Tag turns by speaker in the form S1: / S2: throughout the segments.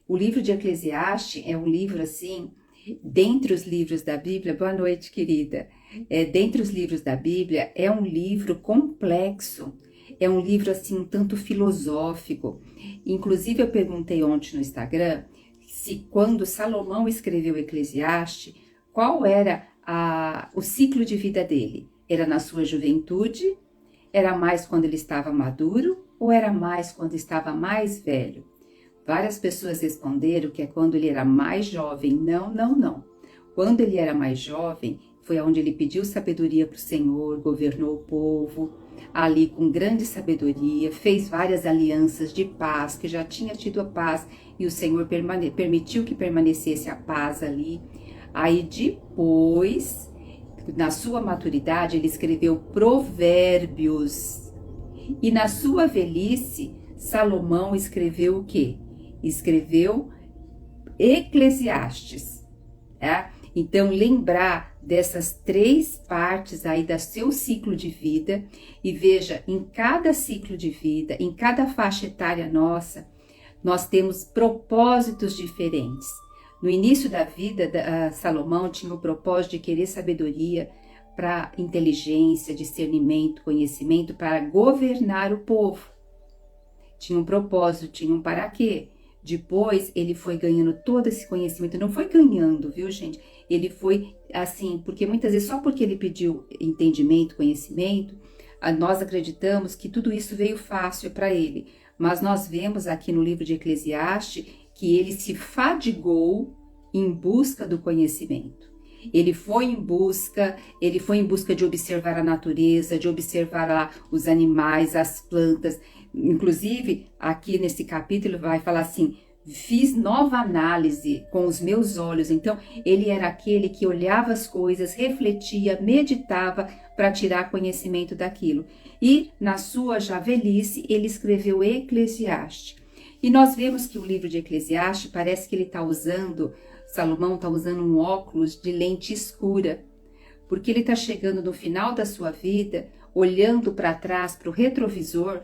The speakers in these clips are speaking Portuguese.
S1: O livro de Eclesiastes é um livro assim, dentre os livros da Bíblia, boa noite, querida. Dentre os livros da Bíblia, é um livro complexo, é um livro assim, um tanto filosófico. Inclusive, eu perguntei ontem no Instagram se quando Salomão escreveu Eclesiastes, qual era o ciclo de vida dele? Era na sua juventude? Era mais quando ele estava maduro? Ou era mais quando estava mais velho? Várias pessoas responderam que é quando ele era mais jovem. Não, não, não. Quando ele era mais jovem, foi onde ele pediu sabedoria para o Senhor, governou o povo, ali com grande sabedoria, fez várias alianças de paz, que já tinha tido a paz, e o Senhor permitiu que permanecesse a paz ali. Aí depois, na sua maturidade, ele escreveu Provérbios. E na sua velhice, Salomão escreveu o quê? Escreveu Eclesiastes. Tá? Então, lembrar dessas 3 partes aí do seu ciclo de vida, e veja, em cada ciclo de vida, em cada faixa etária nossa, nós temos propósitos diferentes. No início da vida, Salomão tinha o propósito de querer sabedoria para inteligência, discernimento, conhecimento, para governar o povo. Tinha um propósito, tinha um para quê. Depois ele foi ganhando todo esse conhecimento, não foi ganhando, viu, gente? Ele foi assim, porque muitas vezes só porque ele pediu entendimento, conhecimento, nós acreditamos que tudo isso veio fácil para ele. Mas nós vemos aqui no livro de Eclesiastes que ele se fadigou em busca do conhecimento. Ele foi em busca de observar a natureza, de observar lá os animais, as plantas. Inclusive, aqui nesse capítulo vai falar assim, fiz nova análise com os meus olhos. Então, ele era aquele que olhava as coisas, refletia, meditava para tirar conhecimento daquilo. E na sua já velhice, ele escreveu Eclesiastes. E nós vemos que o livro de Eclesiastes parece que ele está usando, Salomão está usando um óculos de lente escura, porque ele está chegando no final da sua vida, olhando para trás, para o retrovisor,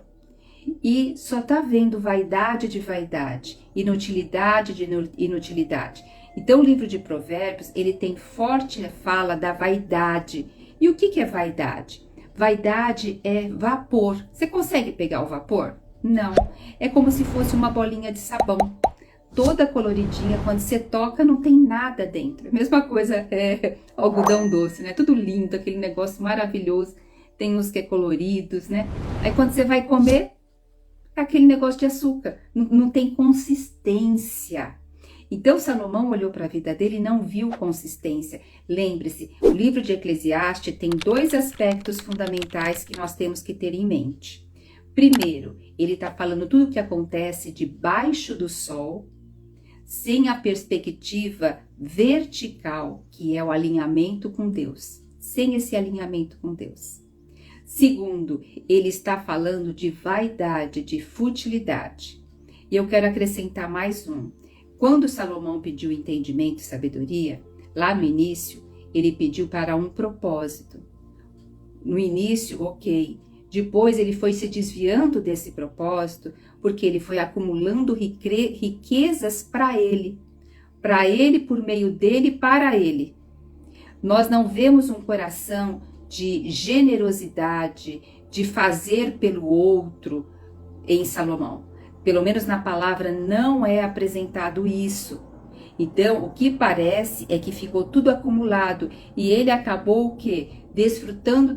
S1: e só está vendo vaidade de vaidade, inutilidade de inutilidade. Então o livro de Provérbios, ele tem forte fala da vaidade. E o que é vaidade? Vaidade é vapor. Você consegue pegar o vapor? Não. É como se fosse uma bolinha de sabão. Toda coloridinha, quando você toca, não tem nada dentro. A mesma coisa é algodão doce, né? Tudo lindo, aquele negócio maravilhoso. Tem uns que é coloridos, né? Aí quando você vai comer, é aquele negócio de açúcar. Não tem consistência. Então Salomão olhou para a vida dele e não viu consistência. Lembre-se, o livro de Eclesiastes tem 2 aspectos fundamentais que nós temos que ter em mente. Primeiro, ele está falando tudo o que acontece debaixo do sol, sem a perspectiva vertical, que é o alinhamento com Deus. Sem esse alinhamento com Deus. Segundo, ele está falando de vaidade, de futilidade. E eu quero acrescentar mais um. Quando Salomão pediu entendimento e sabedoria, lá no início, ele pediu para um propósito. No início, ok. Depois ele foi se desviando desse propósito, porque ele foi acumulando riquezas para ele por meio dele, para ele. Nós não vemos um coração de generosidade, de fazer pelo outro em Salomão. Pelo menos na palavra não é apresentado isso. Então, o que parece é que ficou tudo acumulado e ele acabou o quê? Desfrutando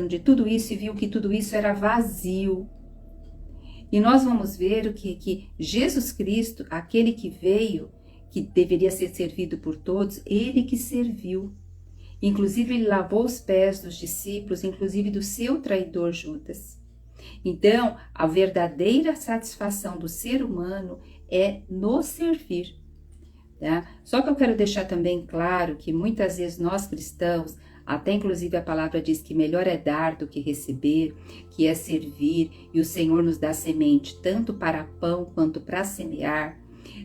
S1: de tudo isso e viu que tudo isso era vazio. E nós vamos ver o que Jesus Cristo, aquele que veio, que deveria ser servido por todos, ele que serviu. Inclusive, ele lavou os pés dos discípulos, inclusive do seu traidor Judas. Então, a verdadeira satisfação do ser humano é nos servir. Tá? Só que eu quero deixar também claro que muitas vezes nós cristãos, até inclusive a palavra diz que melhor é dar do que receber, que é servir, e o Senhor nos dá semente tanto para pão quanto para semear.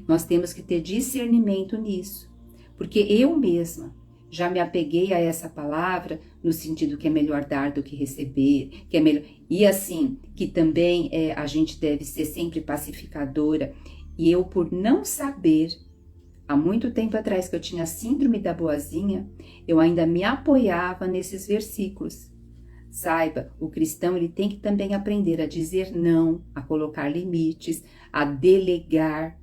S1: Nós temos que ter discernimento nisso, porque eu mesma já me apeguei a essa palavra no sentido que é melhor dar do que receber, que é melhor, e assim, que também a gente deve ser sempre pacificadora E eu, por não saber, há muito tempo atrás que eu tinha a síndrome da boazinha, eu ainda me apoiava nesses versículos. Saiba, o cristão ele tem que também aprender a dizer não, a colocar limites, a delegar,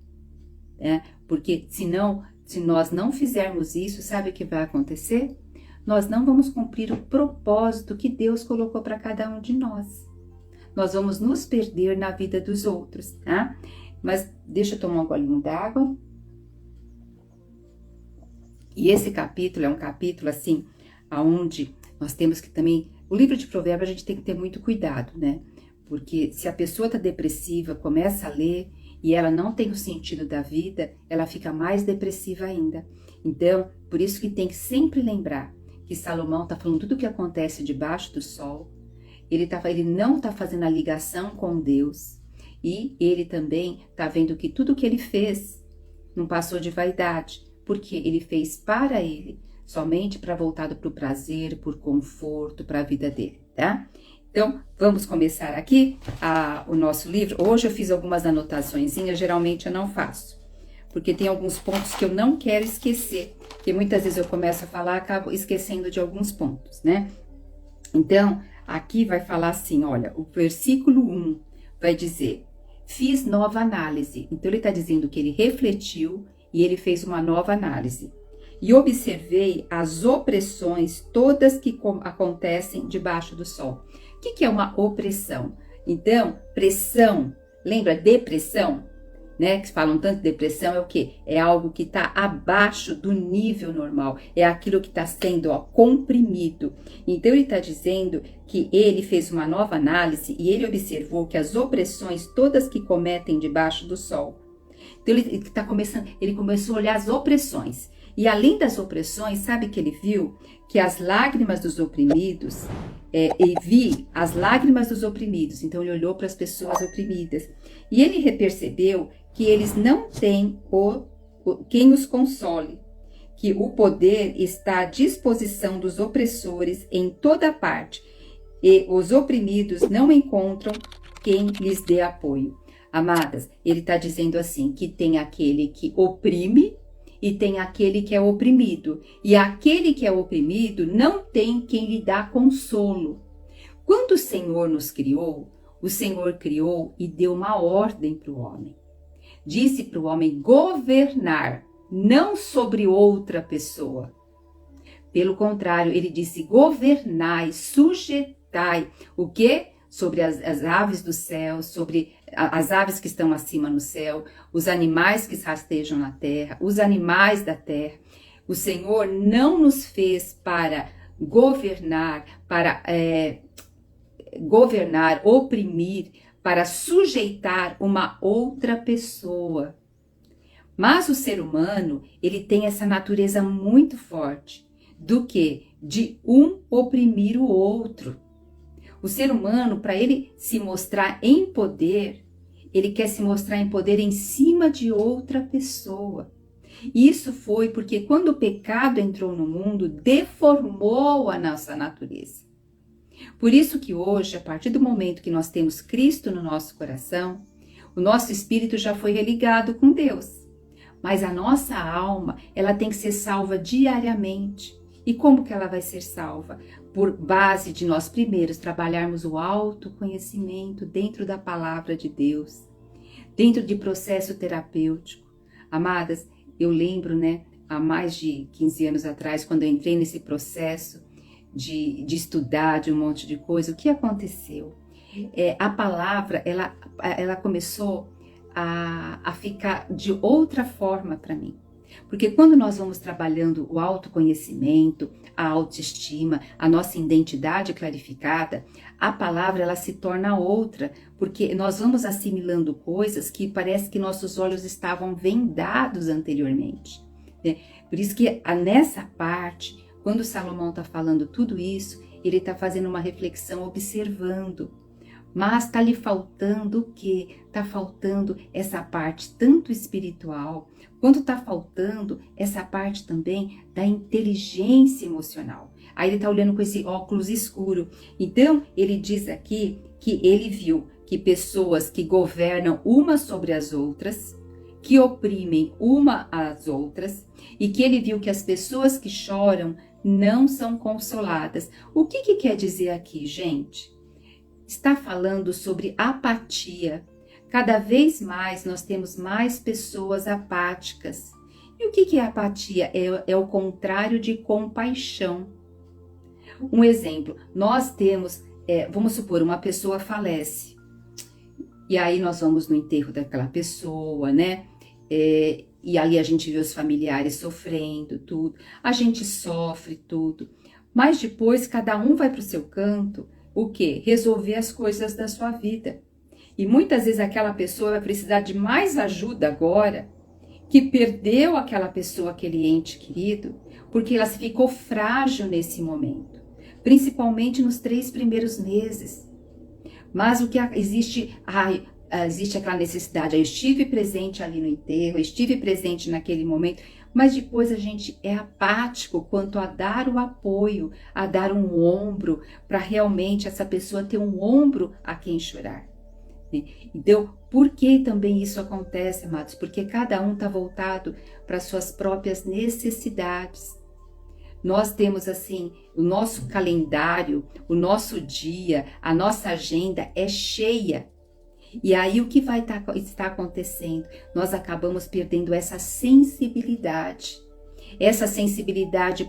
S1: né? Porque senão, se nós não fizermos isso, sabe o que vai acontecer? Nós não vamos cumprir o propósito que Deus colocou para cada um de nós. Nós vamos nos perder na vida dos outros, tá? Mas deixa eu tomar um golinho d'água. E esse capítulo é um capítulo, assim, onde nós temos que também... O livro de Provérbios a gente tem que ter muito cuidado, né? Porque se a pessoa está depressiva, começa a ler e ela não tem o sentido da vida, ela fica mais depressiva ainda. Então, por isso que tem que sempre lembrar que Salomão está falando tudo o que acontece debaixo do sol. Ele não está fazendo a ligação com Deus. E ele também está vendo que tudo que ele fez não passou de vaidade. Porque ele fez para ele, somente para voltado para o prazer, por conforto, para a vida dele, tá? Então, vamos começar aqui o nosso livro. Hoje eu fiz algumas anotaçõezinhas, geralmente eu não faço, porque tem alguns pontos que eu não quero esquecer, porque muitas vezes eu começo a falar, acabo esquecendo de alguns pontos, né? Então, aqui vai falar assim, olha, o versículo 1 vai dizer, fiz nova análise. Então, ele está dizendo que ele refletiu e ele fez uma nova análise. E observei as opressões todas que acontecem debaixo do sol. O que é uma opressão? Então, pressão, lembra depressão? Né? Que falam tanto de depressão, é o quê? É algo que está abaixo do nível normal. É aquilo que está sendo comprimido. Então, ele está dizendo que ele fez uma nova análise e ele observou que as opressões todas que cometem debaixo do sol. Então, ele começou a olhar as opressões. E além das opressões, sabe que ele viu? Que as lágrimas dos oprimidos, ele vi as lágrimas dos oprimidos. Então, ele olhou para as pessoas oprimidas. E ele percebeu que eles não têm quem os console. Que o poder está à disposição dos opressores em toda parte. E os oprimidos não encontram quem lhes dê apoio. Amadas, ele está dizendo assim, que tem aquele que oprime e tem aquele que é oprimido. E aquele que é oprimido não tem quem lhe dá consolo. Quando o Senhor nos criou, o Senhor criou e deu uma ordem para o homem. Disse para o homem governar, não sobre outra pessoa. Pelo contrário, ele disse governai, sujeitai. O quê? Sobre as aves do céu, sobre as aves que estão acima no céu, os animais que rastejam na terra, os animais da terra. O Senhor não nos fez para governar, oprimir, para sujeitar uma outra pessoa. Mas o ser humano, ele tem essa natureza muito forte, do que? De um oprimir o outro. O ser humano, para ele se mostrar em poder, ele quer se mostrar em poder em cima de outra pessoa. Isso foi porque quando o pecado entrou no mundo, deformou a nossa natureza. Por isso que hoje, a partir do momento que nós temos Cristo no nosso coração, o nosso espírito já foi religado com Deus. Mas a nossa alma, ela tem que ser salva diariamente. E como que ela vai ser salva? Por base de nós primeiros trabalharmos o autoconhecimento dentro da palavra de Deus, dentro de processo terapêutico. Amadas, eu lembro, né, há mais de 15 anos atrás, quando eu entrei nesse processo de estudar de um monte de coisa, o que aconteceu? A palavra, ela começou a ficar de outra forma para mim. Porque quando nós vamos trabalhando o autoconhecimento, a autoestima, a nossa identidade clarificada, a palavra ela se torna outra, porque nós vamos assimilando coisas que parece que nossos olhos estavam vendados anteriormente, né? Por isso que nessa parte, quando Salomão está falando tudo isso, ele está fazendo uma reflexão observando. Mas está lhe faltando o quê? Está faltando essa parte tanto espiritual, quanto está faltando essa parte também da inteligência emocional. Aí ele está olhando com esse óculos escuro. Então, ele diz aqui que ele viu que pessoas que governam umas sobre as outras, que oprimem uma às outras e que ele viu que as pessoas que choram não são consoladas. O que quer dizer aqui, gente? Está falando sobre apatia. Cada vez mais nós temos mais pessoas apáticas. E o que é apatia? É o contrário de compaixão. Um exemplo, nós temos, vamos supor, uma pessoa falece. E aí nós vamos no enterro daquela pessoa, né? E ali a gente vê os familiares sofrendo, tudo. A gente sofre tudo. Mas depois cada um vai para o seu canto, o quê? Resolver as coisas da sua vida. E muitas vezes aquela pessoa vai precisar de mais ajuda agora, que perdeu aquela pessoa, aquele ente querido, porque ela ficou frágil nesse momento. Principalmente nos 3 primeiros meses. Mas o que existe aquela necessidade. Eu estive presente ali no enterro, eu estive presente naquele momento, mas depois a gente é apático quanto a dar o apoio, a dar um ombro, para realmente essa pessoa ter um ombro a quem chorar. Então, por que também isso acontece, amados? Porque cada um está voltado para suas próprias necessidades. Nós temos assim, o nosso calendário, o nosso dia, a nossa agenda é cheia. E aí o que vai estar acontecendo? Nós acabamos perdendo essa sensibilidade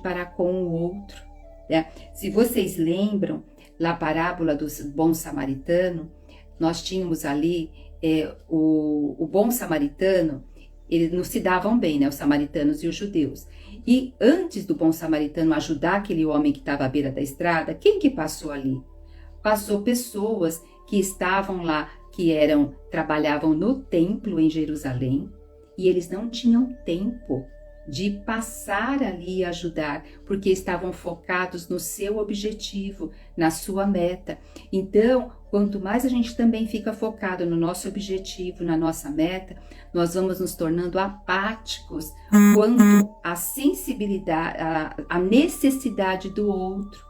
S1: para com o outro. Né? Se vocês lembram, na parábola do bom samaritano, nós tínhamos ali o bom samaritano, eles não se davam bem, né? Os samaritanos e os judeus. E antes do bom samaritano ajudar aquele homem que estava à beira da estrada, quem que passou ali? Passou pessoas que estavam lá, que trabalhavam no templo em Jerusalém, e eles não tinham tempo de passar ali e ajudar, porque estavam focados no seu objetivo, na sua meta. Então, quanto mais a gente também fica focado no nosso objetivo, na nossa meta, nós vamos nos tornando apáticos quanto à sensibilidade, à necessidade do outro.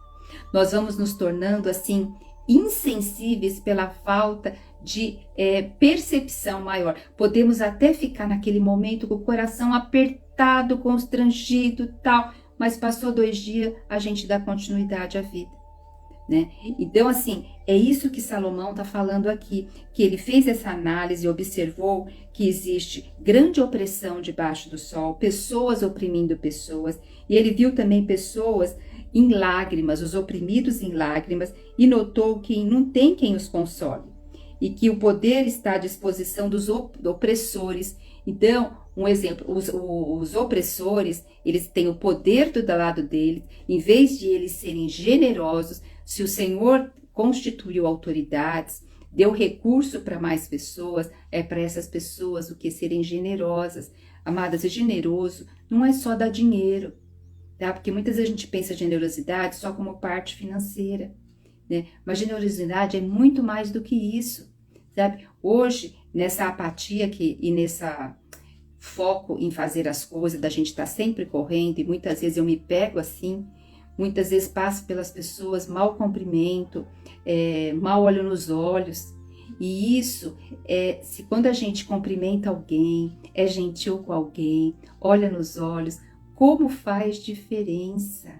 S1: Nós vamos nos tornando assim insensíveis pela falta de percepção maior. Podemos até ficar naquele momento com o coração apertado, constrangido, tal, mas passou 2 dias, a gente dá continuidade à vida, né? Então, assim, é isso que Salomão está falando aqui, que ele fez essa análise e observou que existe grande opressão debaixo do sol, pessoas oprimindo pessoas, e ele viu também pessoas em lágrimas, os oprimidos em lágrimas, e notou que não tem quem os console, e que o poder está à disposição dos opressores. Então, um exemplo, os opressores, eles têm o poder do lado deles, em vez de eles serem generosos, se o Senhor constituiu autoridades, deu recurso para mais pessoas, é para essas pessoas o que serem generosas. Amadas, e generoso não é só dar dinheiro, tá? Porque muitas vezes a gente pensa generosidade só como parte financeira, né? Mas generosidade é muito mais do que isso, sabe? Hoje, nessa apatia e nessa foco em fazer as coisas, da gente estar sempre correndo, e muitas vezes eu me pego assim, muitas vezes passo pelas pessoas, mal cumprimento, mal olho nos olhos. E isso, se quando a gente cumprimenta alguém, é gentil com alguém, olha nos olhos, como faz diferença.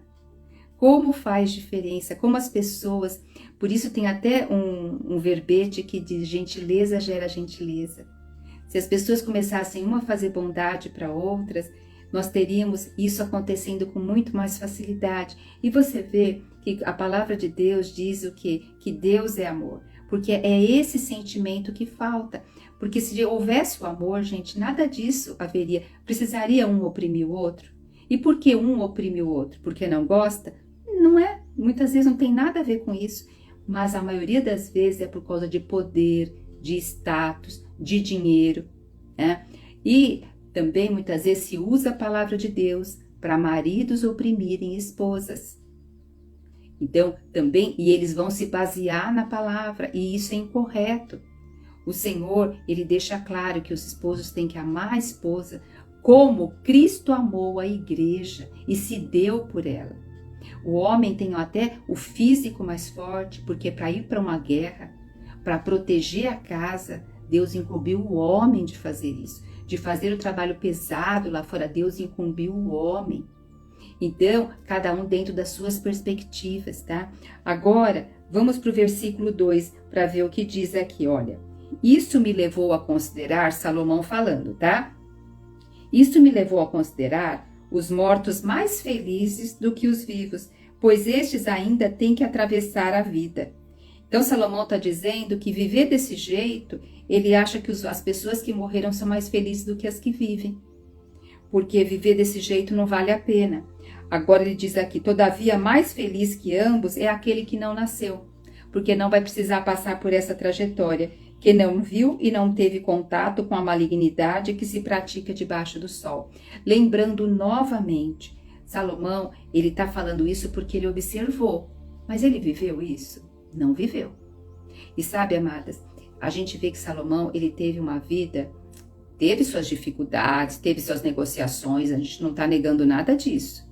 S1: Como faz diferença, como as pessoas... Por isso tem até um verbete que diz: gentileza gera gentileza. Se as pessoas começassem uma a fazer bondade para outras, nós teríamos isso acontecendo com muito mais facilidade. E você vê que a palavra de Deus diz o quê? Que Deus é amor. Porque é esse sentimento que falta. Porque se houvesse o amor, gente, nada disso haveria. Precisaria um oprimir o outro? E por que um oprime o outro? Porque não gosta? Não é. Muitas vezes não tem nada a ver com isso. Mas a maioria das vezes é por causa de poder, de status, de dinheiro, né? E também muitas vezes se usa a palavra de Deus para maridos oprimirem esposas. Então, também, e eles vão se basear na palavra, e isso é incorreto. O Senhor, ele deixa claro que os esposos têm que amar a esposa como Cristo amou a igreja e se deu por ela. O homem tem até o físico mais forte, porque para ir para uma guerra, para proteger a casa, Deus incumbiu o homem de fazer isso. de fazer o trabalho pesado lá fora. Deus incumbiu o homem. Então, cada um dentro das suas perspectivas, tá? Agora, vamos para o versículo 2 para ver o que diz aqui, olha. Isso me levou a considerar, Salomão falando, tá? Isso me levou a considerar os mortos mais felizes do que os vivos, pois estes ainda têm que atravessar a vida. Então, Salomão está dizendo que viver desse jeito, ele acha que as pessoas que morreram são mais felizes do que as que vivem. Porque viver desse jeito não vale a pena. Agora ele diz aqui, todavia mais feliz que ambos é aquele que não nasceu, porque não vai precisar passar por essa trajetória, que não viu e não teve contato com a malignidade que se pratica debaixo do sol. Lembrando novamente, Salomão, ele está falando isso porque ele observou, mas ele viveu isso? Não viveu. E sabe, amadas, a gente vê que Salomão, ele teve uma vida, teve suas dificuldades, teve suas negociações, a gente não está negando nada disso.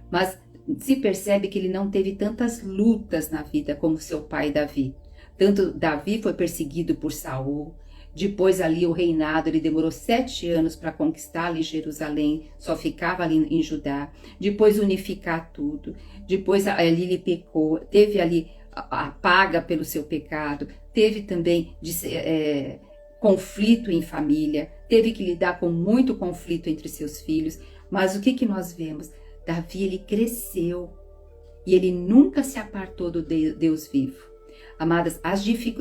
S1: Mas se percebe que ele não teve tantas lutas na vida como seu pai Davi. Tanto Davi foi perseguido por Saul, depois ali o reinado, ele demorou 7 anos para conquistar ali Jerusalém, só ficava ali em Judá, depois unificar tudo, depois ali ele pecou, teve ali a paga pelo seu pecado, teve também conflito em família, teve que lidar com muito conflito entre seus filhos, mas o que nós vemos? Davi, ele cresceu e ele nunca se apartou do Deus vivo. Amadas,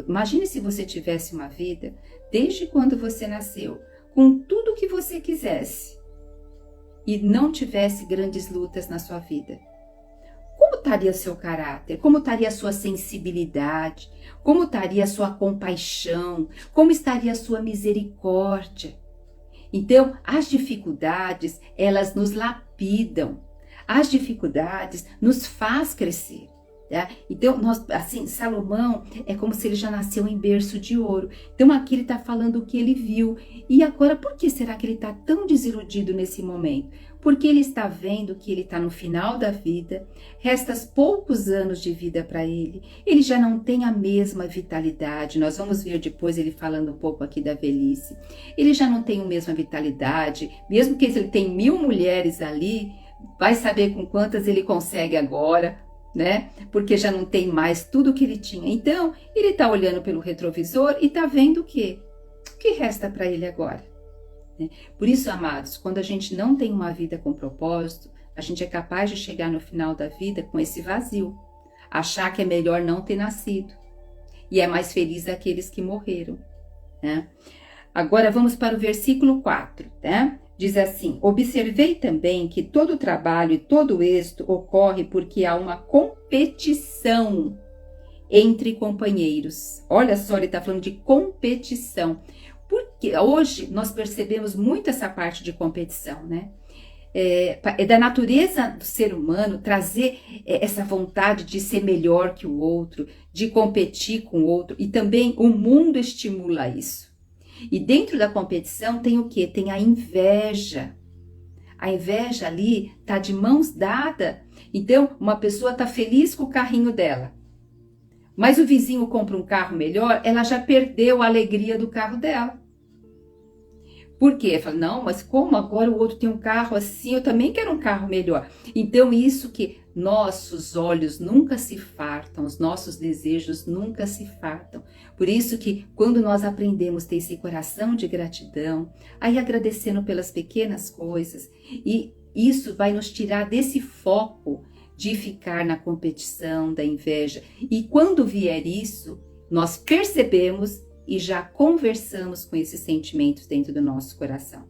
S1: imagine se você tivesse uma vida, desde quando você nasceu, com tudo que você quisesse e não tivesse grandes lutas na sua vida. Como estaria seu caráter? Como estaria a sua sensibilidade? Como estaria a sua compaixão? Como estaria a sua misericórdia? Então, as dificuldades, elas nos lapidam. As dificuldades nos faz crescer. Tá? Então, Salomão é como se ele já nasceu em berço de ouro. Então, aqui ele está falando o que ele viu. E agora, por que será que ele está tão desiludido nesse momento? Porque ele está vendo que ele está no final da vida, restam poucos anos de vida para ele, ele já não tem a mesma vitalidade. Nós vamos ver depois ele falando um pouco aqui da velhice. Ele já não tem a mesma vitalidade, mesmo que ele tenha 1000 mulheres ali, vai saber com quantas ele consegue agora, né? Porque já não tem mais tudo que ele tinha. Então, ele está olhando pelo retrovisor e está vendo o quê? O que resta para ele agora? Por isso, amados, quando a gente não tem uma vida com propósito, a gente é capaz de chegar no final da vida com esse vazio, achar que é melhor não ter nascido, e é mais feliz aqueles que morreram, né? Agora vamos para o versículo 4, né? Diz assim, observei também que todo trabalho e todo êxito ocorre porque há uma competição entre companheiros. Olha só, ele está falando de competição. Porque hoje nós percebemos muito essa parte de competição, né? É da natureza do ser humano trazer essa vontade de ser melhor que o outro, de competir com o outro, e também o mundo estimula isso. E dentro da competição tem o quê? Tem a inveja. A inveja ali tá de mãos dadas. Então, uma pessoa tá feliz com o carrinho dela, mas o vizinho compra um carro melhor, ela já perdeu a alegria do carro dela. Por quê? Fala, não, mas como agora o outro tem um carro assim, eu também quero um carro melhor. Então, isso que nossos olhos nunca se fartam, os nossos desejos nunca se fartam. Por isso que quando nós aprendemos a ter esse coração de gratidão, aí agradecendo pelas pequenas coisas, e isso vai nos tirar desse foco de ficar na competição, da inveja. E quando vier isso, nós percebemos e já conversamos com esses sentimentos dentro do nosso coração,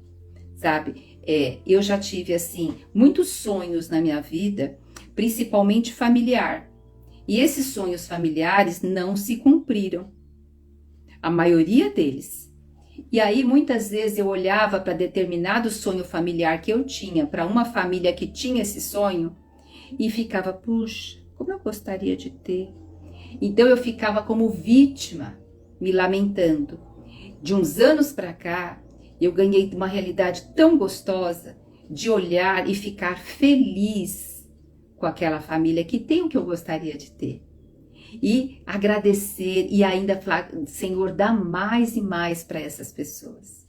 S1: sabe? Eu já tive, assim, muitos sonhos na minha vida, principalmente familiar. E esses sonhos familiares não se cumpriram, a maioria deles. E aí, muitas vezes, eu olhava para determinado sonho familiar que eu tinha, para uma família que tinha esse sonho, e ficava, puxa, como eu gostaria de ter. Então, eu ficava como vítima, me lamentando. De uns anos para cá, eu ganhei uma realidade tão gostosa de olhar e ficar feliz com aquela família que tem o que eu gostaria de ter. E agradecer e ainda falar, Senhor, dá mais e mais para essas pessoas.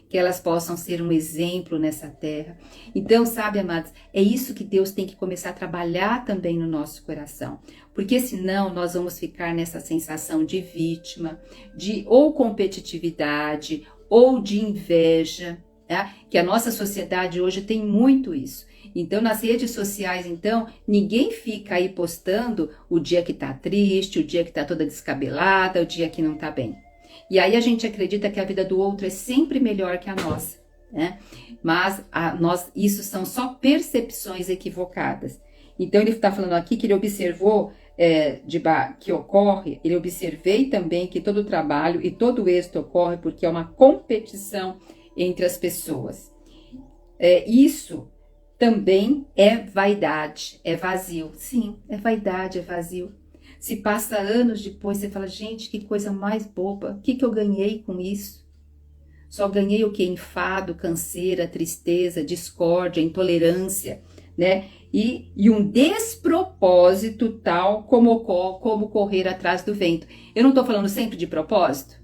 S1: que elas possam ser um exemplo nessa terra. Então, sabe, amados, é isso que Deus tem que começar a trabalhar também no nosso coração, porque senão nós vamos ficar nessa sensação de vítima, de ou competitividade, ou de inveja, tá? Que a nossa sociedade hoje tem muito isso. Então, nas redes sociais, então, ninguém fica aí postando o dia que tá triste, o dia que tá toda descabelada, o dia que não tá bem. E aí a gente acredita que a vida do outro é sempre melhor que a nossa, né? Mas isso são só percepções equivocadas. Então, ele está falando aqui que ele observou que ocorre, ele observei também que todo o trabalho e todo o êxito ocorre porque é uma competição entre as pessoas. Isso também é vaidade, é vazio. Sim, é vaidade, é vazio. Se passa anos depois, você fala, gente, que coisa mais boba. O que eu ganhei com isso? Só ganhei o quê? Enfado, canseira, tristeza, discórdia, intolerância, né? E um despropósito tal como correr atrás do vento. Eu não estou falando sempre de propósito?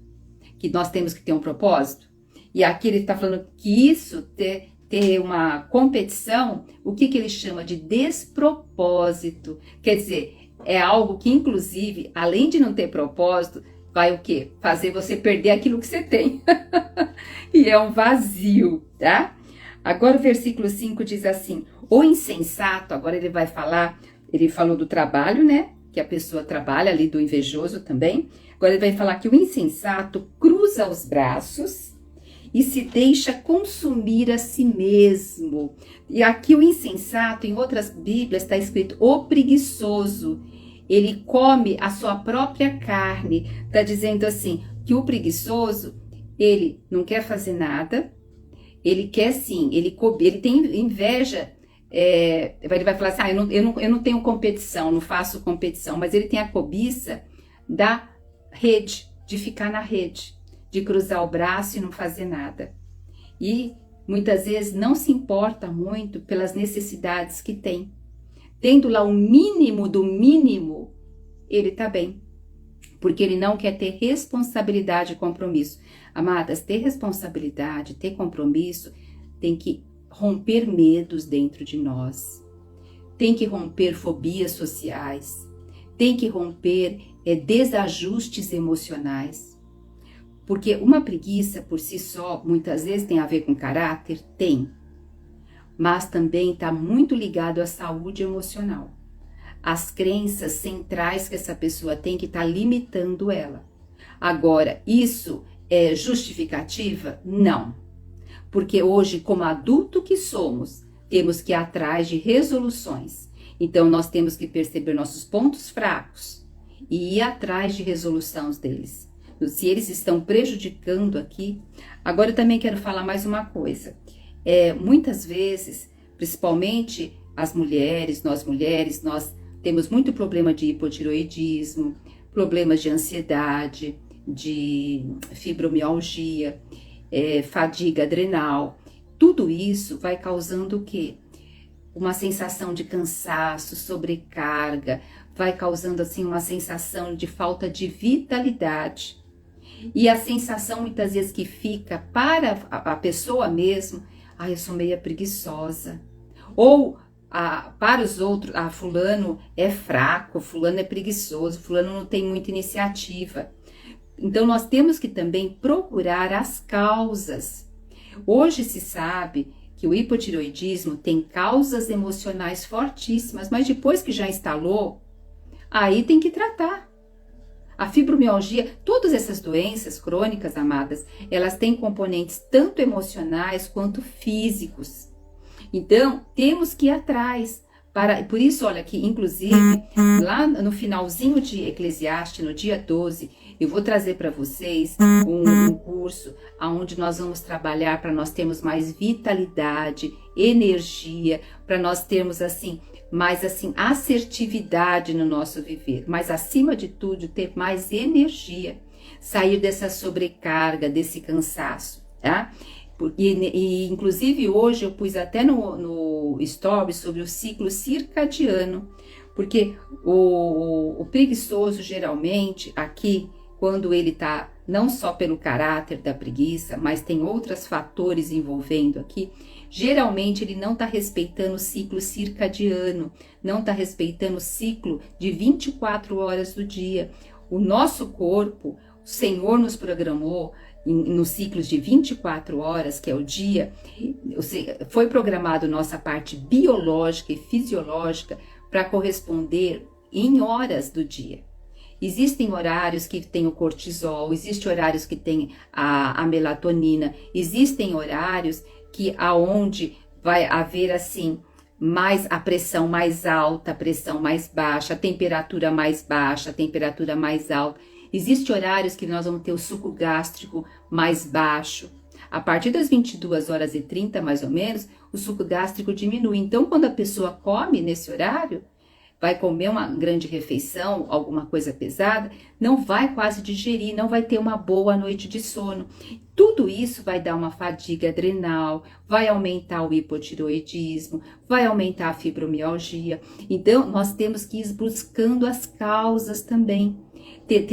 S1: Que nós temos que ter um propósito? E aqui ele está falando que isso, ter uma competição, o que ele chama de despropósito. Quer dizer, é algo que, inclusive, além de não ter propósito, vai o quê? Fazer você perder aquilo que você tem. E é um vazio, tá? Agora o versículo 5 diz assim, o insensato, agora ele vai falar, ele falou do trabalho, né? Que a pessoa trabalha ali, do invejoso também. Agora ele vai falar que o insensato cruza os braços e se deixa consumir a si mesmo. E aqui o insensato, em outras Bíblias, está escrito o preguiçoso. Ele come a sua própria carne. Está dizendo assim, que o preguiçoso, ele não quer fazer nada, ele quer sim, ele tem inveja, ele vai falar assim, eu não tenho competição, não faço competição, mas ele tem a cobiça da rede, de ficar na rede, de cruzar o braço e não fazer nada. E muitas vezes não se importa muito pelas necessidades que tem. Tendo lá o mínimo do mínimo, ele tá bem. Porque ele não quer ter responsabilidade e compromisso. Amadas, ter responsabilidade, ter compromisso, tem que romper medos dentro de nós. Tem que romper fobias sociais. Tem que romper desajustes emocionais. Porque uma preguiça por si só, muitas vezes tem a ver com caráter? Tem. Mas também está muito ligado à saúde emocional. As crenças centrais que essa pessoa tem que está limitando ela. Agora, isso é justificativa? Não. Porque hoje, como adulto que somos, temos que ir atrás de resoluções. Então, nós temos que perceber nossos pontos fracos e ir atrás de resolução deles. Se eles estão prejudicando aqui. Agora eu também quero falar mais uma coisa. Muitas vezes, principalmente as mulheres, nós temos muito problema de hipotiroidismo, problemas de ansiedade, de fibromialgia, fadiga adrenal. Tudo isso vai causando o quê? Uma sensação de cansaço, sobrecarga, vai causando assim uma sensação de falta de vitalidade. E a sensação muitas vezes que fica para a pessoa mesmo, eu sou meia preguiçosa. Ou para os outros, fulano é fraco, fulano é preguiçoso, fulano não tem muita iniciativa. Então nós temos que também procurar as causas. Hoje se sabe que o hipotireoidismo tem causas emocionais fortíssimas, mas depois que já instalou, aí tem que tratar. A fibromialgia, todas essas doenças crônicas, amadas, elas têm componentes tanto emocionais quanto físicos. Então, temos que ir atrás. Por isso, olha que, inclusive, lá no finalzinho de Eclesiastes, no dia 12, eu vou trazer para vocês um curso onde nós vamos trabalhar para nós termos mais vitalidade, energia, para nós termos, mais assertividade no nosso viver. Mas, acima de tudo, ter mais energia, sair dessa sobrecarga, desse cansaço, tá? E inclusive hoje eu pus até no story sobre o ciclo circadiano, porque o preguiçoso geralmente aqui, quando ele está não só pelo caráter da preguiça, mas tem outros fatores envolvendo aqui. Geralmente ele não está respeitando o ciclo circadiano, não está respeitando o ciclo de 24 horas do dia. O nosso corpo, o Senhor nos programou nos ciclos de 24 horas, que é o dia, foi programado nossa parte biológica e fisiológica para corresponder em horas do dia. Existem horários que tem o cortisol, existem horários que tem a melatonina, existem horários que aonde vai haver assim mais a pressão mais alta, a pressão mais baixa, a temperatura mais baixa, a temperatura mais alta. Existem horários que nós vamos ter o suco gástrico mais baixo. A partir das 22h30, mais ou menos, o suco gástrico diminui. Então, quando a pessoa come nesse horário, vai comer uma grande refeição, alguma coisa pesada, não vai quase digerir, não vai ter uma boa noite de sono. Tudo isso vai dar uma fadiga adrenal, vai aumentar o hipotireoidismo, vai aumentar a fibromialgia. Então, nós temos que ir buscando as causas também. Ter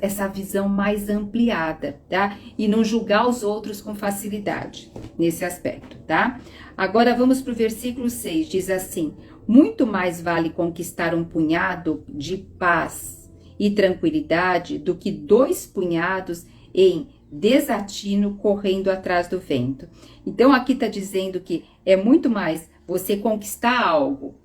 S1: essa visão mais ampliada, tá? E não julgar os outros com facilidade nesse aspecto, tá? Agora vamos para o versículo 6, diz assim: muito mais vale conquistar um punhado de paz e tranquilidade do que 2 punhados em desatino correndo atrás do vento. Então aqui está dizendo que é muito mais você conquistar algo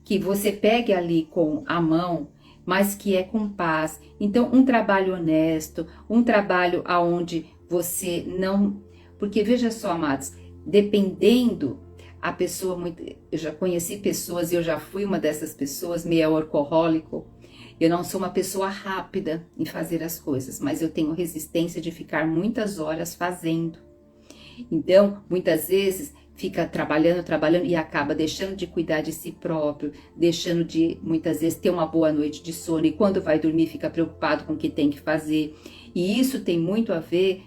S1: que você pegue ali com a mão, mas que é com paz. Então, um trabalho honesto, um trabalho aonde você não... Porque veja só, amados, dependendo a pessoa... Eu já conheci pessoas, e eu já fui uma dessas pessoas, meio workaholic. Eu não sou uma pessoa rápida em fazer as coisas, mas eu tenho resistência de ficar muitas horas fazendo. Então, muitas vezes... fica trabalhando e acaba deixando de cuidar de si próprio, deixando de, muitas vezes, ter uma boa noite de sono, e quando vai dormir fica preocupado com o que tem que fazer. E isso tem muito a ver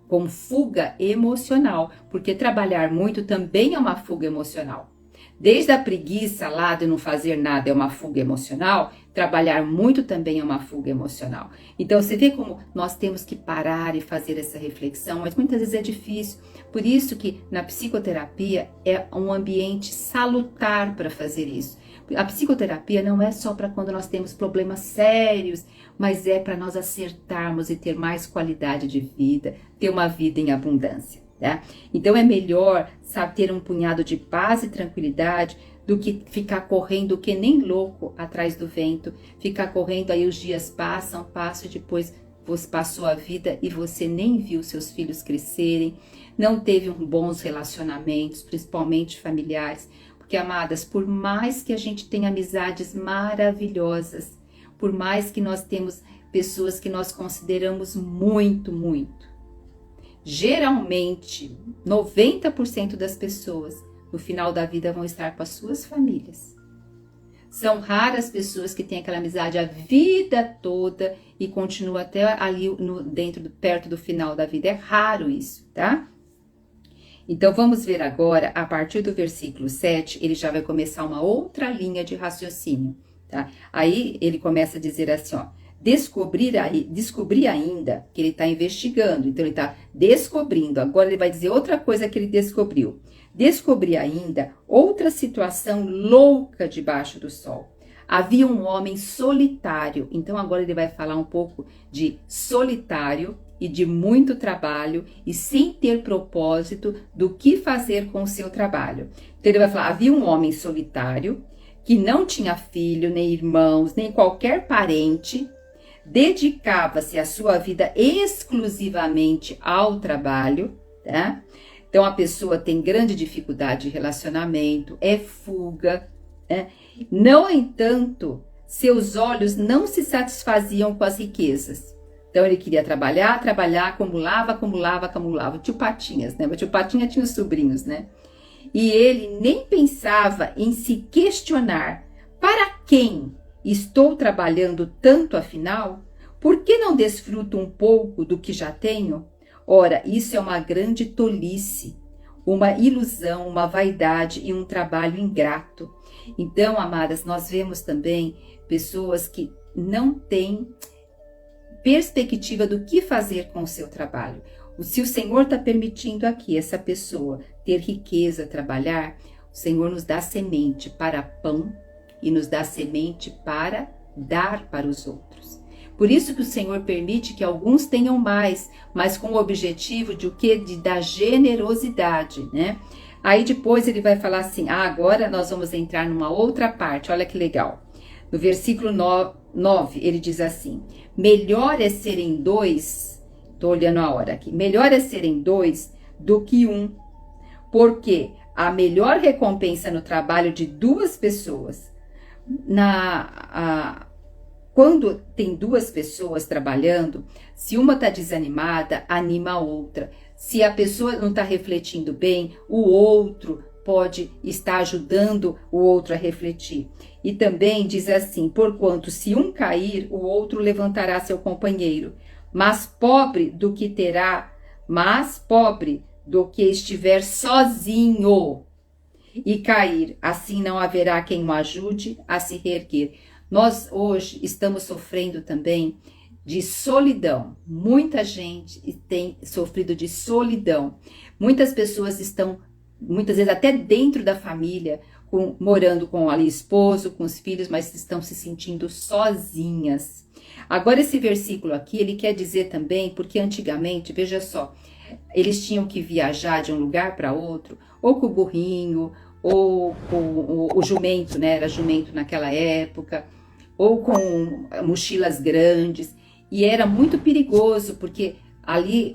S1: com fuga emocional, porque trabalhar muito também é uma fuga emocional. Desde a preguiça lá de não fazer nada é uma fuga emocional, trabalhar muito também é uma fuga emocional. Então você vê como nós temos que parar e fazer essa reflexão, mas muitas vezes é difícil. Por isso que na psicoterapia é um ambiente salutar para fazer isso. A psicoterapia não é só para quando nós temos problemas sérios, mas é para nós acertarmos e ter mais qualidade de vida, ter uma vida em abundância. Tá? Então é melhor, sabe, ter um punhado de paz e tranquilidade do que ficar correndo que nem louco atrás do vento, ficar correndo, aí os dias passam e depois você passou a vida e você nem viu seus filhos crescerem, não teve bons relacionamentos, principalmente familiares. Porque, amadas, por mais que a gente tenha amizades maravilhosas, por mais que nós temos pessoas que nós consideramos muito, geralmente, 90% das pessoas no final da vida vão estar com as suas famílias. São raras pessoas que têm aquela amizade a vida toda e continua até ali perto do final da vida. É raro isso, tá? Então vamos ver agora, a partir do versículo 7, ele já vai começar uma outra linha de raciocínio, tá? Aí ele começa a dizer assim, ó: descobri ainda que ele está investigando, então ele está descobrindo. Agora ele vai dizer outra coisa que ele descobriu. Descobri ainda outra situação louca debaixo do sol. Havia um homem solitário. Então agora ele vai falar um pouco de solitário e de muito trabalho e sem ter propósito do que fazer com o seu trabalho. Então ele vai falar, havia um homem solitário que não tinha filho, nem irmãos, nem qualquer parente, dedicava-se a sua vida exclusivamente ao trabalho, tá? Então a pessoa tem grande dificuldade de relacionamento, é fuga, né? No entanto, seus olhos não se satisfaziam com as riquezas. Então ele queria trabalhar, acumulava. Tio Patinhas, né? O tio Patinha tinha os sobrinhos, né? E ele nem pensava em se questionar: para quem estou trabalhando tanto afinal? Por que não desfruto um pouco do que já tenho? Ora, isso é uma grande tolice, uma ilusão, uma vaidade e um trabalho ingrato. Então, amadas, nós vemos também pessoas que não têm perspectiva do que fazer com o seu trabalho. Se o Senhor está permitindo aqui essa pessoa ter riqueza, trabalhar, o Senhor nos dá semente para pão e nos dá semente para dar para os outros. Por isso que o Senhor permite que alguns tenham mais, mas com o objetivo de o quê? De dar generosidade, né? Aí depois ele vai falar assim, agora nós vamos entrar numa outra parte, olha que legal. No versículo 9, ele diz assim, melhor é serem dois, estou olhando a hora aqui, melhor é serem dois do que um, porque a melhor recompensa no trabalho de duas pessoas, quando tem duas pessoas trabalhando, se uma está desanimada, anima a outra. Se a pessoa não está refletindo bem, o outro pode estar ajudando o outro a refletir. E também diz assim, porquanto se um cair, o outro levantará seu companheiro. Mas pobre do que estiver sozinho e cair, assim não haverá quem o ajude a se reerguer. Nós hoje estamos sofrendo também de solidão. Muita gente tem sofrido de solidão. Muitas pessoas estão, muitas vezes até dentro da família, morando com o esposo, com os filhos, mas estão se sentindo sozinhas. Agora esse versículo aqui, ele quer dizer também, porque antigamente, veja só, eles tinham que viajar de um lugar para outro, ou com o burrinho, ou com o jumento, né? Era jumento naquela época, ou com mochilas grandes, e era muito perigoso, porque ali,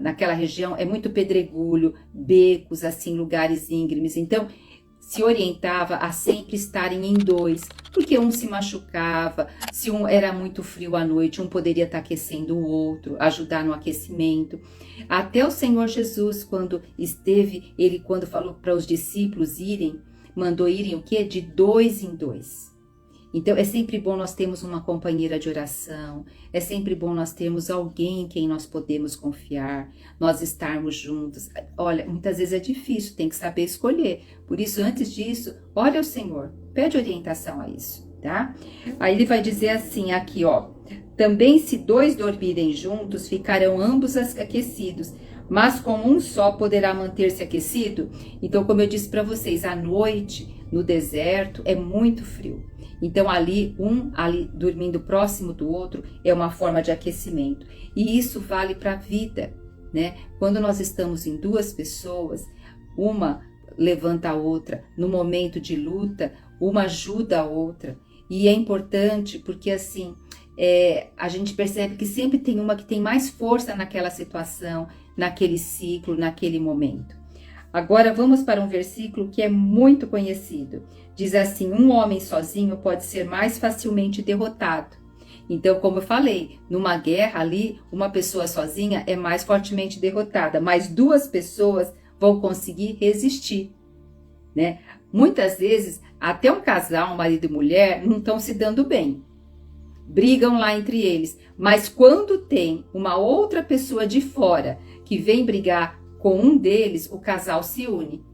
S1: naquela região, é muito pedregulho, becos, assim, lugares íngremes, então se orientava a sempre estarem em dois, porque um se machucava, se um era muito frio à noite, um poderia estar aquecendo o outro, ajudar no aquecimento. Até o Senhor Jesus, quando falou para os discípulos irem, mandou irem o quê? De 2 em 2. Então é sempre bom nós termos uma companheira de oração, é sempre bom nós termos alguém em quem nós podemos confiar, nós estarmos juntos. Olha, muitas vezes é difícil, tem que saber escolher. Por isso, antes disso, olha o Senhor, pede orientação a isso, tá? Aí ele vai dizer assim aqui, ó, também se 2 dormirem juntos, ficarão ambos aquecidos, mas com um só poderá manter-se aquecido. Então, como eu disse para vocês, à noite, no deserto, é muito frio. Então, ali dormindo próximo do outro é uma forma de aquecimento. E isso vale para a vida, né? Quando nós estamos em 2 pessoas, uma levanta a outra. No momento de luta, uma ajuda a outra. E é importante porque, assim, a gente percebe que sempre tem uma que tem mais força naquela situação, naquele ciclo, naquele momento. Agora vamos para um versículo que é muito conhecido. Diz assim, um homem sozinho pode ser mais facilmente derrotado. Então, como eu falei, numa guerra ali, uma pessoa sozinha é mais fortemente derrotada, mas 2 pessoas vão conseguir resistir, né? Muitas vezes, até um casal, um marido e mulher, não estão se dando bem. Brigam lá entre eles, mas quando tem uma outra pessoa de fora que vem brigar com um deles, o casal se une,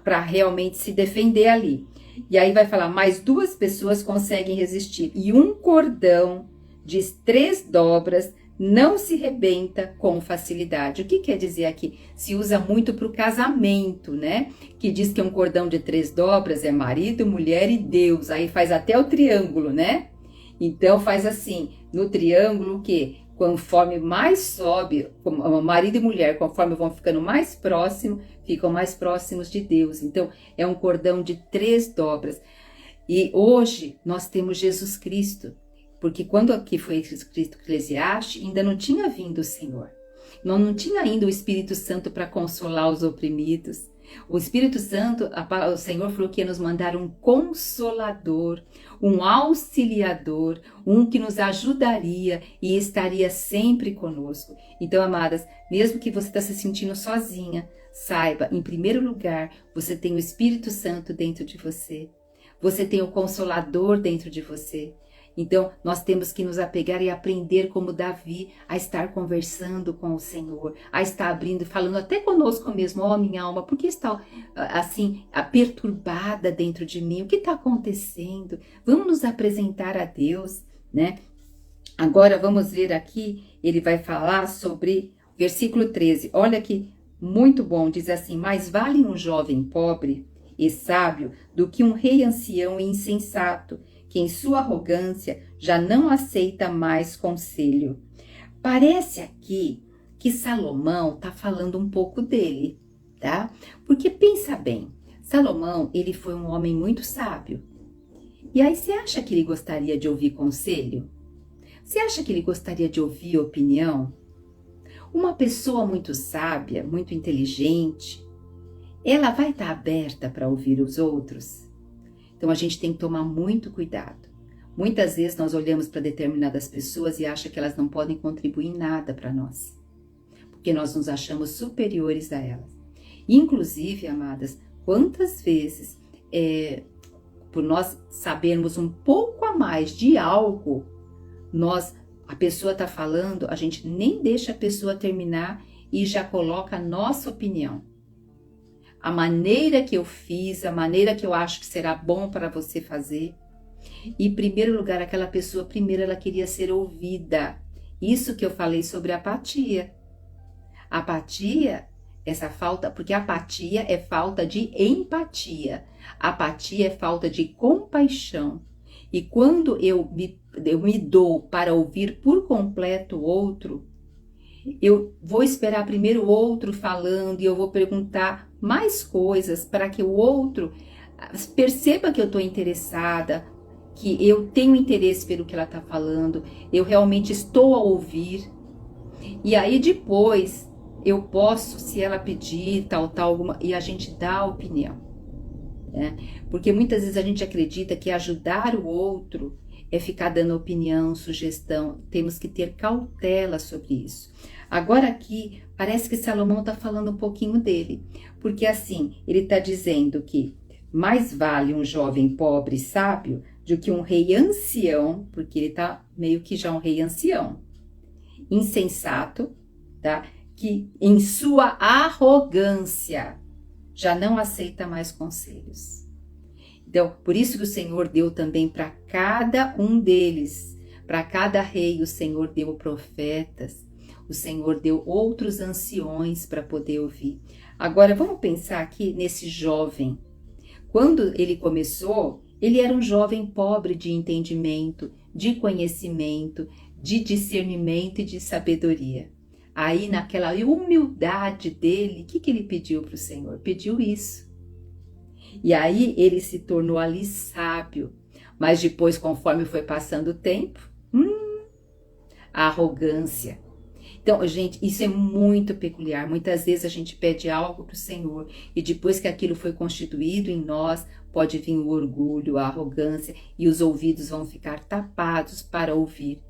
S1: para realmente se defender ali. E aí vai falar, mais 2 pessoas conseguem resistir. E um cordão de 3 dobras não se rebenta com facilidade. O que quer dizer aqui? Se usa muito para o casamento, né? Que diz que um cordão de 3 dobras é marido, mulher e Deus. Aí faz até o triângulo, né? Então faz assim, no triângulo o quê? Conforme mais sobe, marido e mulher, conforme vão ficando mais próximos, ficam mais próximos de Deus. Então, é um cordão de 3 dobras. E hoje nós temos Jesus Cristo, porque quando aqui foi escrito Eclesiastes, ainda não tinha vindo o Senhor. Não tinha ainda o Espírito Santo para consolar os oprimidos. O Espírito Santo, o Senhor falou que ia nos mandar um consolador, um auxiliador, um que nos ajudaria e estaria sempre conosco. Então, amadas, mesmo que você está se sentindo sozinha, saiba, em primeiro lugar, você tem o Espírito Santo dentro de você. Você tem o Consolador dentro de você. Então, nós temos que nos apegar e aprender como Davi a estar conversando com o Senhor, a estar abrindo, falando até conosco mesmo, ó minha alma, por que está assim, perturbada dentro de mim? O que está acontecendo? Vamos nos apresentar a Deus, né? Agora vamos ver aqui, ele vai falar sobre versículo 13. Olha que muito bom, diz assim: mais vale um jovem pobre e sábio do que um rei ancião e insensato, que em sua arrogância já não aceita mais conselho. Parece aqui que Salomão está falando um pouco dele, tá? Porque pensa bem, Salomão, ele foi um homem muito sábio. E aí você acha que ele gostaria de ouvir conselho? Você acha que ele gostaria de ouvir opinião? Uma pessoa muito sábia, muito inteligente, ela vai estar aberta para ouvir os outros? Então a gente tem que tomar muito cuidado. Muitas vezes nós olhamos para determinadas pessoas e achamos que elas não podem contribuir em nada para nós, porque nós nos achamos superiores a elas. Inclusive, amadas, quantas vezes, por nós sabermos um pouco a mais de algo, a pessoa está falando, a gente nem deixa a pessoa terminar e já coloca a nossa opinião. A maneira que eu fiz, a maneira que eu acho que será bom para você fazer. E em primeiro lugar, aquela pessoa, primeiro ela queria ser ouvida. Isso que eu falei sobre apatia. Apatia, essa falta, porque apatia é falta de empatia. Apatia é falta de compaixão. E quando eu me dou para ouvir por completo o outro, eu vou esperar primeiro o outro falando e eu vou perguntar mais coisas para que o outro perceba que eu estou interessada, que eu tenho interesse pelo que ela está falando, eu realmente estou a ouvir. E aí depois eu posso, se ela pedir alguma, e a gente dá a opinião. Porque muitas vezes a gente acredita que ajudar o outro é ficar dando opinião, sugestão. Temos que ter cautela sobre isso. Agora aqui, parece que Salomão está falando um pouquinho dele. Porque assim, ele está dizendo que mais vale um jovem pobre e sábio do que um rei ancião, porque ele está meio que já um rei ancião, insensato, tá? Que em sua arrogância já não aceita mais conselhos. Então, por isso que o Senhor deu também para cada um deles, para cada rei, o Senhor deu profetas, o Senhor deu outros anciões para poder ouvir. Agora, vamos pensar aqui nesse jovem. Quando ele começou, ele era um jovem pobre de entendimento, de conhecimento, de discernimento e de sabedoria. Aí, naquela humildade dele, o que ele pediu para o Senhor? Pediu isso. E aí, ele se tornou ali sábio. Mas depois, conforme foi passando o tempo, a arrogância. Então, gente, isso é muito peculiar. Muitas vezes a gente pede algo para o Senhor e depois que aquilo foi constituído em nós, pode vir o orgulho, a arrogância e os ouvidos vão ficar tapados para ouvir.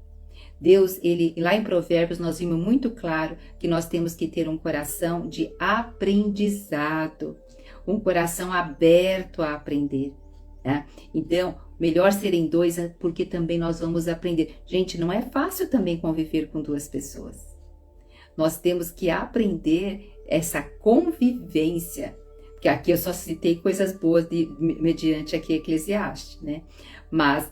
S1: Deus, lá em Provérbios, nós vimos muito claro que nós temos que ter um coração de aprendizado, um coração aberto a aprender. Né? Então, melhor serem dois, porque também nós vamos aprender. Gente, não é fácil também conviver com duas pessoas. Nós temos que aprender essa convivência, porque aqui eu só citei coisas boas mediante aqui Eclesiastes, né? Mas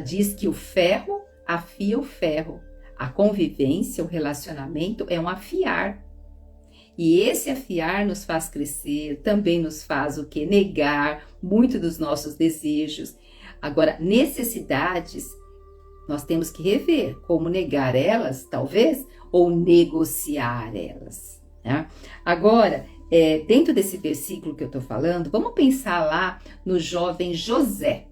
S1: diz que o ferro afia o ferro. A convivência, o relacionamento é um afiar. E esse afiar nos faz crescer, também nos faz o quê? Negar muito dos nossos desejos. Agora, necessidades, nós temos que rever como negar elas, talvez, ou negociar elas. Né? Agora, dentro desse versículo que eu estou falando, vamos pensar lá no jovem José.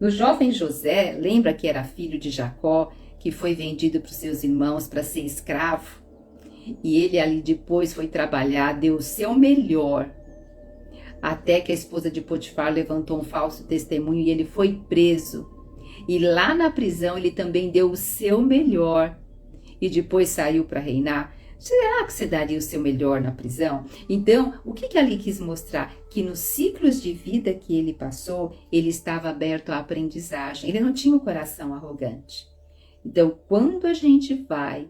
S1: No jovem José, lembra que era filho de Jacó, que foi vendido para os seus irmãos para ser escravo? E ele ali depois foi trabalhar, deu o seu melhor, até que a esposa de Potifar levantou um falso testemunho e ele foi preso. E lá na prisão ele também deu o seu melhor e depois saiu para reinar. Será que você daria o seu melhor na prisão? Então, o que ali quis mostrar? Que nos ciclos de vida que ele passou, ele estava aberto à aprendizagem. Ele não tinha um coração arrogante. Então, quando a gente vai...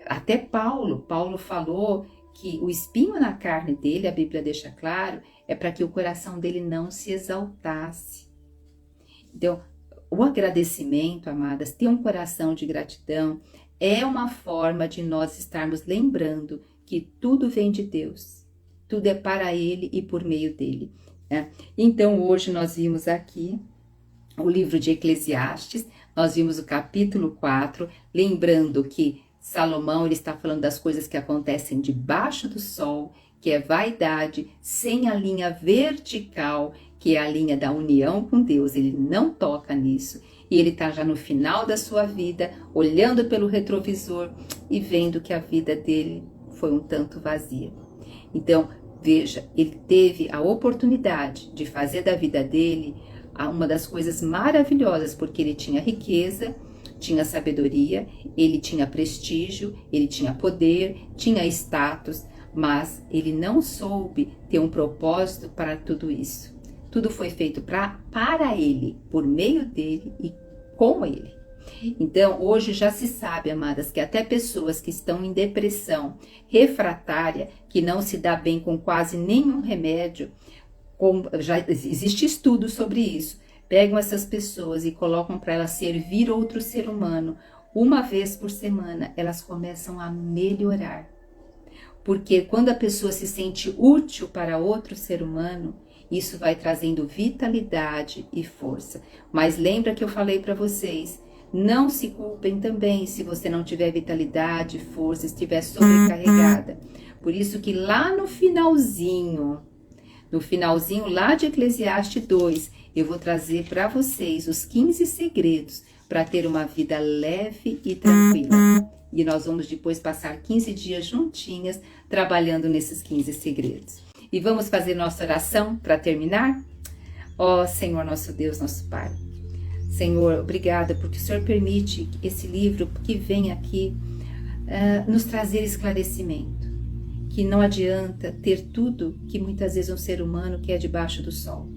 S1: Até Paulo falou que o espinho na carne dele, a Bíblia deixa claro, é para que o coração dele não se exaltasse. Então, o agradecimento, amadas, ter um coração de gratidão é uma forma de nós estarmos lembrando que tudo vem de Deus, tudo é para Ele e por meio dele. Né? Então hoje nós vimos aqui o livro de Eclesiastes, nós vimos o capítulo 4, lembrando que Salomão ele está falando das coisas que acontecem debaixo do sol, que é vaidade, sem a linha vertical, que é a linha da união com Deus, ele não toca nisso. E ele está já no final da sua vida, olhando pelo retrovisor e vendo que a vida dele foi um tanto vazia. Então, veja, ele teve a oportunidade de fazer da vida dele uma das coisas maravilhosas, porque ele tinha riqueza, tinha sabedoria, ele tinha prestígio, ele tinha poder, tinha status, mas ele não soube ter um propósito para tudo isso. Tudo foi feito para ele, por meio dele e com ele. Então, hoje já se sabe, amadas, que até pessoas que estão em depressão refratária, que não se dá bem com quase nenhum remédio, já existe estudo sobre isso, pegam essas pessoas e colocam para elas servir outro ser humano, uma vez por semana, elas começam a melhorar. Porque quando a pessoa se sente útil para outro ser humano, isso vai trazendo vitalidade e força. Mas lembra que eu falei para vocês, não se culpem também se você não tiver vitalidade, força, estiver sobrecarregada. Por isso que lá no finalzinho lá de Eclesiastes 2, eu vou trazer para vocês os 15 segredos para ter uma vida leve e tranquila. E nós vamos depois passar 15 dias juntinhas trabalhando nesses 15 segredos. E vamos fazer nossa oração para terminar? Ó Senhor, nosso Deus, nosso Pai. Senhor, obrigada porque o Senhor permite esse livro que vem aqui nos trazer esclarecimento. Que não adianta ter tudo que muitas vezes um ser humano quer debaixo do sol.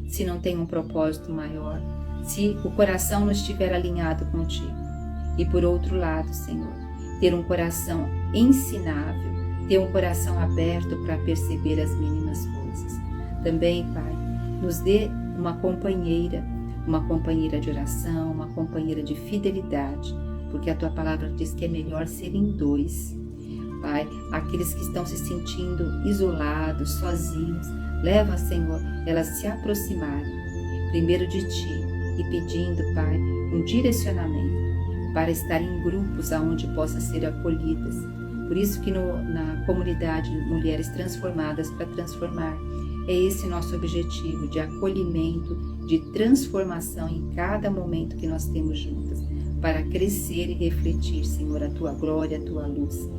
S1: Se não tem um propósito maior, se o coração não estiver alinhado contigo. E por outro lado, Senhor, ter um coração ensinável, ter um coração aberto para perceber as mínimas coisas. Também, Pai, nos dê uma companheira de oração, uma companheira de fidelidade, porque a Tua palavra diz que é melhor serem dois. Pai, aqueles que estão se sentindo isolados, sozinhos, leva, Senhor, elas se aproximarem, primeiro de Ti, e pedindo, Pai, um direcionamento para estar em grupos aonde possa ser acolhidas. Por isso que na comunidade Mulheres Transformadas para Transformar, é esse nosso objetivo de acolhimento, de transformação em cada momento que nós temos juntas, para crescer e refletir, Senhor, a Tua glória, a Tua luz,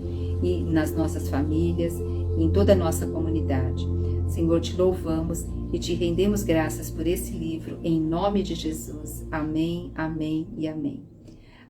S1: e nas nossas famílias, em toda a nossa comunidade. Senhor, te louvamos e te rendemos graças por esse livro, em nome de Jesus. Amém, amém e amém.